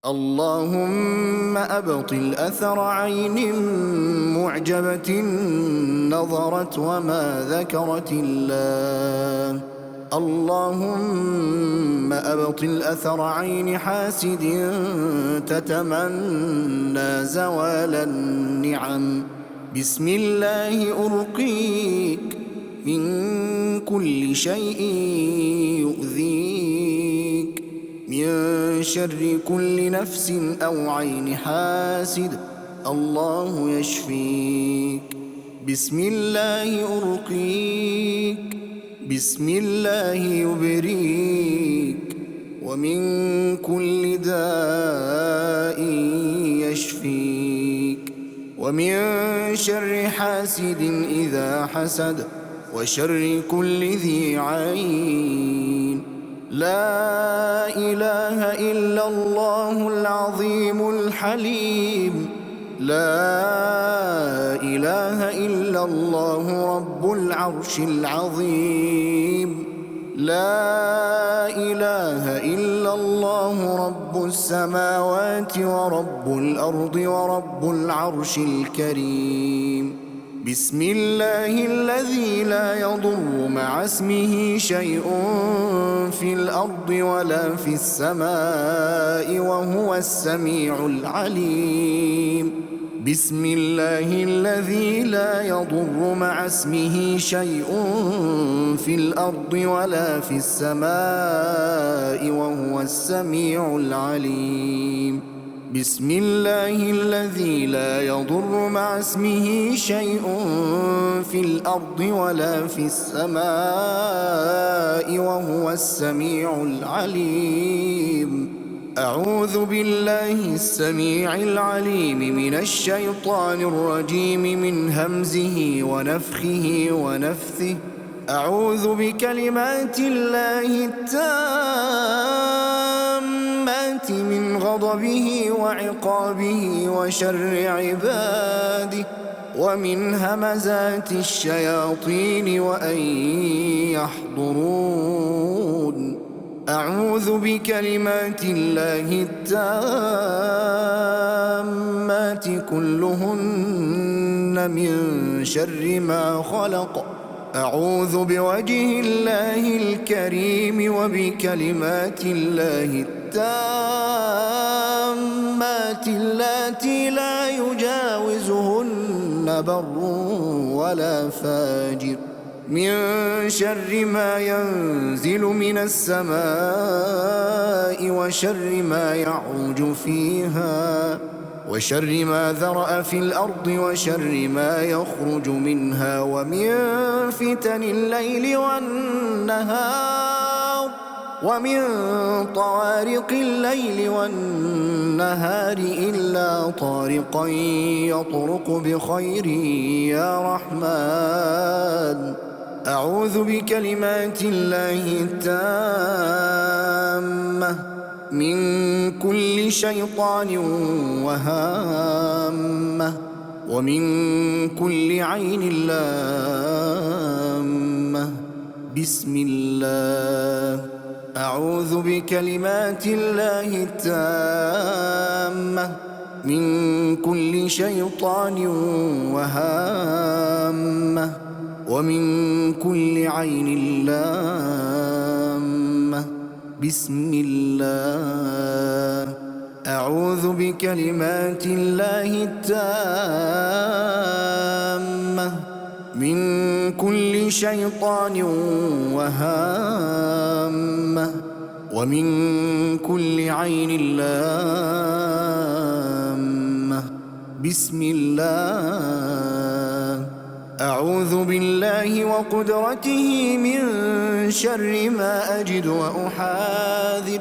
اللهم أبطل أثر عين معجبة نظرت وما ذكرت الله. اللهم أبطل أثر عين حاسد تتمنى زوال النعم. بسم الله أرقيك من كل شيء يؤذيك، من شر كل نفس أو عين حاسد، الله يشفيك. بسم الله أرقيك، بسم الله يبريك، ومن كل داء يشفيك، ومن شر حاسد إذا حسد، وشر كل ذي عين. لا إله إلا الله العظيم الحليم، لا إله إلا الله رب العرش العظيم، لا إله إلا الله رب السماوات ورب الأرض ورب العرش الكريم. بسم الله الذي لا يضر مع اسمه شيء في الأرض ولا في السماء وهو السميع العليم. بسم الله الذي لا يضر مع اسمه شيء في الأرض ولا في السماء وهو السميع العليم. بسم الله الذي لا يضر مع اسمه شيء في الأرض ولا في السماء وهو السميع العليم. أعوذ بالله السميع العليم من الشيطان الرجيم، من همزه ونفخه ونفثه. أعوذ بكلمات الله التامات من غضبه وعقابه وشر عباده، ومن همزات الشياطين وأن يحضرون. أعوذ بكلمات الله التامات كلهن من شر ما خلق. أعوذ بوجه الله الكريم وبكلمات الله التامات اللاتي لا يجاوزهن بر ولا فاجر، من شر ما ينزل من السماء وشر ما يعرج فيها، وشر ما ذرأ في الأرض وشر ما يخرج منها، ومن فتن الليل والنهار، ومن طوارق الليل والنهار إلا طارقا يطرق بخير يا رحمن. أعوذ بكلمات الله التامة من كل شيطان وهامة، ومن كل عين لامة. بسم الله. أعوذ بكلمات الله التامة من كل شيطان وهامة، ومن كل عين لامة. بسم الله. أعوذ بكلمات الله التامة من كل شيطان وهامة، ومن كل عين لامة. بسم الله. أعوذ بالله وقدرته من شر ما أجد وأحاذر.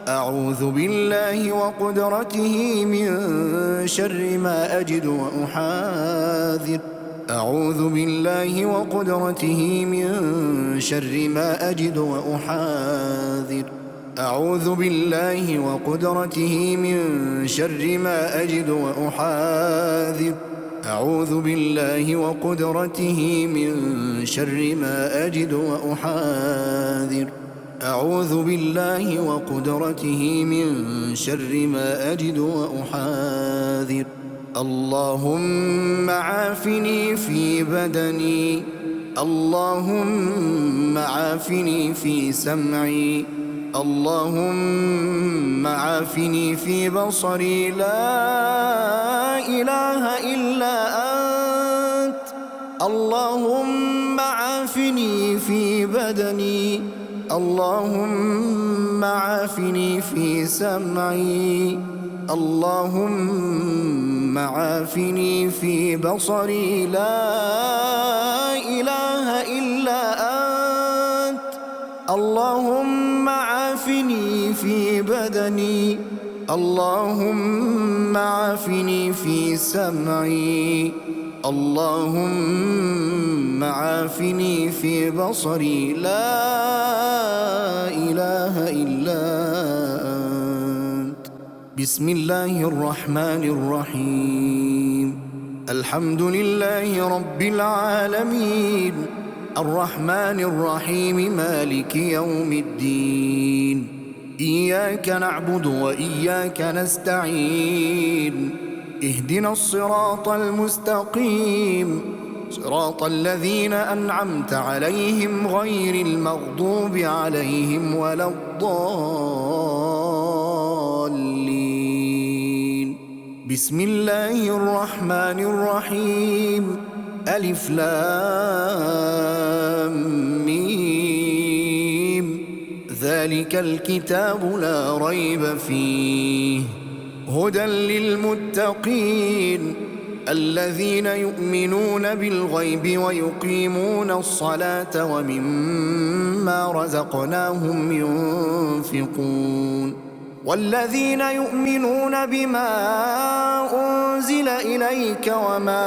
أعوذ بالله وقدرته من شر ما أجد وأحاذر. أعوذ بالله وقدرته من شر ما أجد وأحاذر. أعوذ بالله وقدرته من شر ما أجد وأحاذر. أعوذ بالله وقدرته من شر ما أجد وأحاذر. أعوذ بالله وقدرته من شر ما أجد وأحاذر. اللهم عافني في بدني، اللهم عافني في سمعي، اللهم عافني في بصري، لا إله إلا أنت. اللهم عافني في بدني، اللهم عافني في سمعي، اللهم عافني في بصري، لا إله إلا أنت. اللهم عافني في بدني، اللهم عافني في سمعي، اللهم عافني في بصري، لا إله إلا أنت. بسم الله الرحمن الرحيم. الحمد لله رب العالمين، الرحمن الرحيم، مالك يوم الدين. إياك نعبد وإياك نستعين، اهدنا الصراط المستقيم، صراط الذين أنعمت عليهم غير المغضوب عليهم ولا الضالين. بسم الله الرحمن الرحيم. ألف لام ميم. ذلك الكتاب لا ريب فيه، هدى للمتقين الذين يؤمنون بالغيب ويقيمون الصلاة ومما رزقناهم ينفقون. والذين يؤمنون بما أنزل إليك وما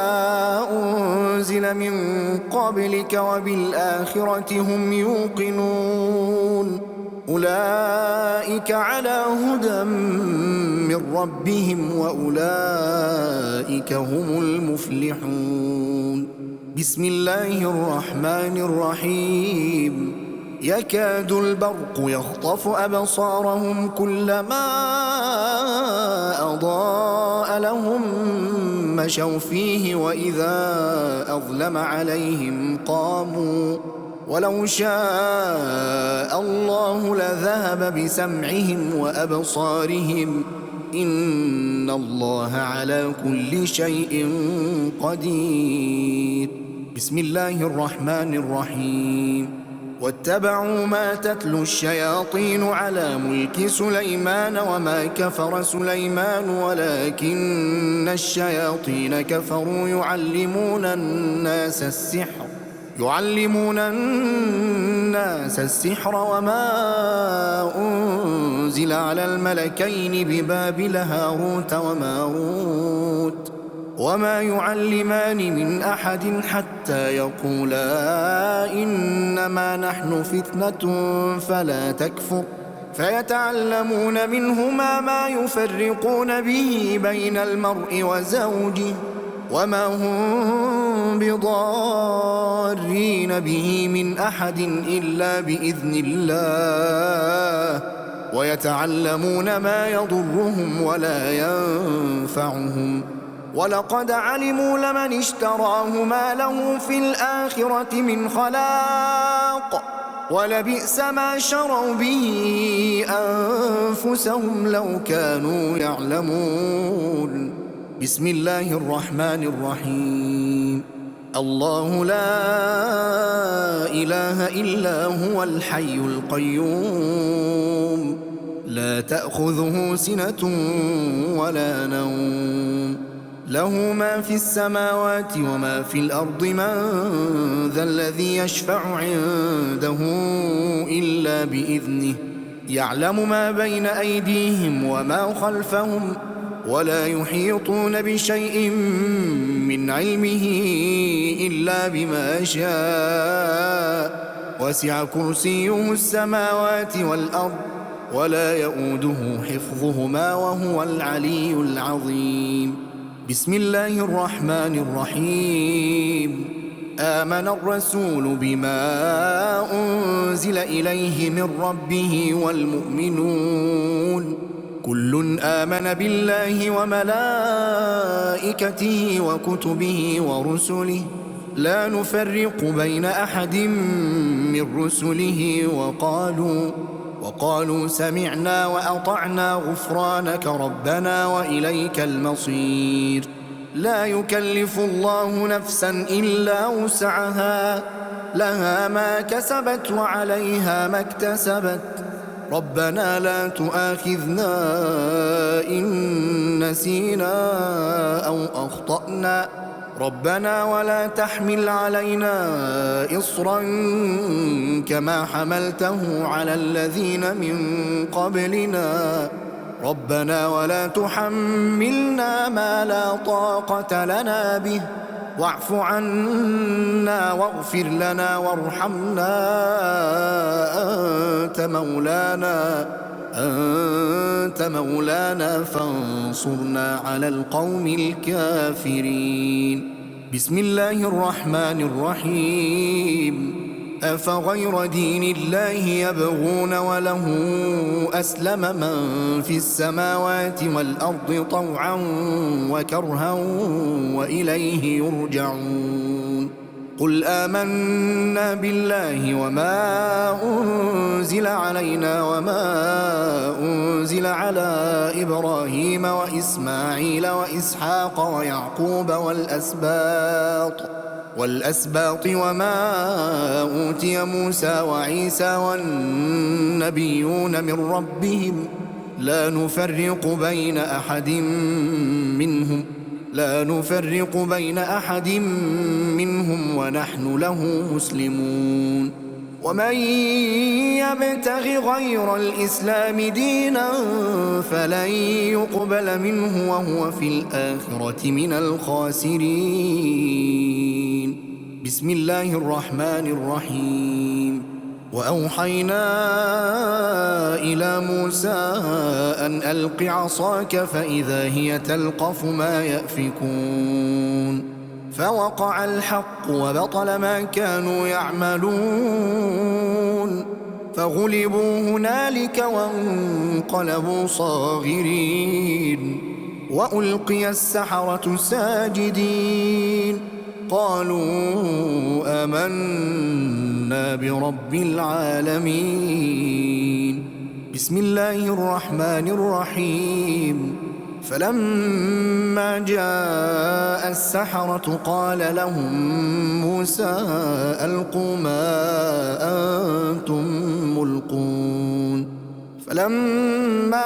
أنزل من قبلك وبالآخرة هم يوقنون. أولئك على هدى من ربهم وأولئك هم المفلحون. بسم الله الرحمن الرحيم. يكاد البرق يخطف أبصارهم كلما أضاء لهم مشوا فيه وإذا أظلم عليهم قاموا. ولو شاء الله لذهب بسمعهم وأبصارهم، إن الله على كل شيء قدير. بسم الله الرحمن الرحيم. واتبعوا ما تتلو الشياطين على ملك سليمان وما كفر سليمان ولكن الشياطين كفروا يعلمون الناس السحر وما أنزل على الملكين ببابل هاروت وماروت وما يعلمان من أحد حتى يقولا إنما نحن فتنة فلا تكفر، فيتعلمون منهما ما يفرقون به بين المرء وزوجه وما هم بضارين به من أحد إلا بإذن الله، ويتعلمون ما يضرهم ولا ينفعهم، ولقد علموا لمن اشتراه ما له في الآخرة من خلاق، ولبئس ما شروا به أنفسهم لو كانوا يعلمون. بسم الله الرحمن الرحيم. الله لا إله إلا هو الحي القيوم، لا تأخذه سنة ولا نوم، له ما في السماوات وما في الأرض. من ذا الذي يشفع عنده إلا بإذنه، يعلم ما بين أيديهم وما خلفهم، ولا يحيطون بشيء من علمه إلا بما شاء، وسع كرسيه السماوات والأرض ولا يؤوده حفظهما وهو العلي العظيم. بسم الله الرحمن الرحيم. آمن الرسول بما أنزل إليه من ربه والمؤمنون كل آمن بالله وملائكته وكتبه ورسله لا نفرق بين أحد من رسله وقالوا سمعنا وأطعنا غفرانك ربنا وإليك المصير لا يكلف الله نفسا إلا وسعها لها ما كسبت وعليها ما اكتسبت ربنا لا تؤاخذنا إن نسينا أو أخطأنا ربنا ولا تحمل علينا إصرا كما حملته على الذين من قبلنا ربنا ولا تحملنا ما لا طاقة لنا به واعف عنا واغفر لنا وارحمنا أنت مولانا فانصرنا على القوم الكافرين بسم الله الرحمن الرحيم أفغير دين الله يبغون وله أسلم من في السماوات والأرض طوعا وكرها وإليه يرجعون قل آمنا بالله وما أنزل علينا وما أنزل على إبراهيم وإسماعيل وإسحاق ويعقوب والأسباط وما أوتي موسى وعيسى والنبيون من ربهم لا نفرق بين أحد منهم ونحن له مسلمون ومن يبتغ غير الإسلام دينا فلن يقبل منه وهو في الآخرة من الخاسرين بسم الله الرحمن الرحيم وأوحينا إلى موسى أن ألق عصاك فإذا هي تلقف ما يأفكون فوقع الحق وبطل ما كانوا يعملون فغلبوا هنالك وانقلبوا صاغرين وألقي السحرة ساجدين قالوا آمنا برب العالمين بسم الله الرحمن الرحيم فلما جاء السحرة قال لهم موسى ألقوا ما أنتم ملقون فلما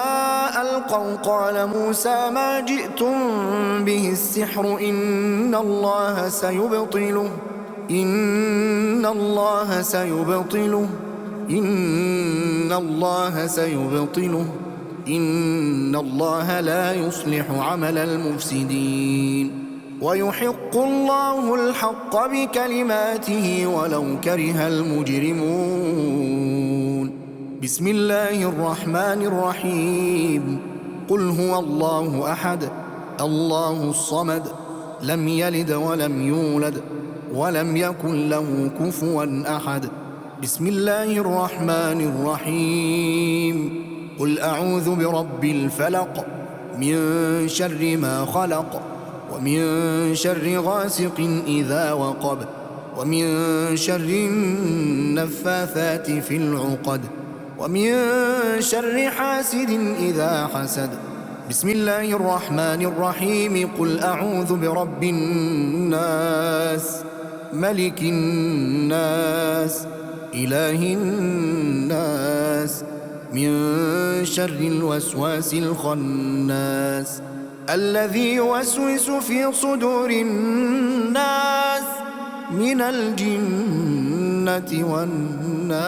ألقوا قال موسى ما جئتم به السحر إن الله سيبطله إن الله لا يصلح عمل المفسدين ويحق الله الحق بكلماته ولو كره المجرمون بسم الله الرحمن الرحيم قل هو الله أحد الله الصمد لم يلد ولم يولد ولم يكن له كفوا أحد بسم الله الرحمن الرحيم قل أعوذ برب الفلق من شر ما خلق ومن شر غاسق إذا وقب ومن شر النفاثات في العقد ومن شر حاسد إذا حسد بسم الله الرحمن الرحيم قل أعوذ برب الناس ملك الناس إله الناس من شر الوسواس الخناس الذي يوسوس في صدور الناس من الجنة والناس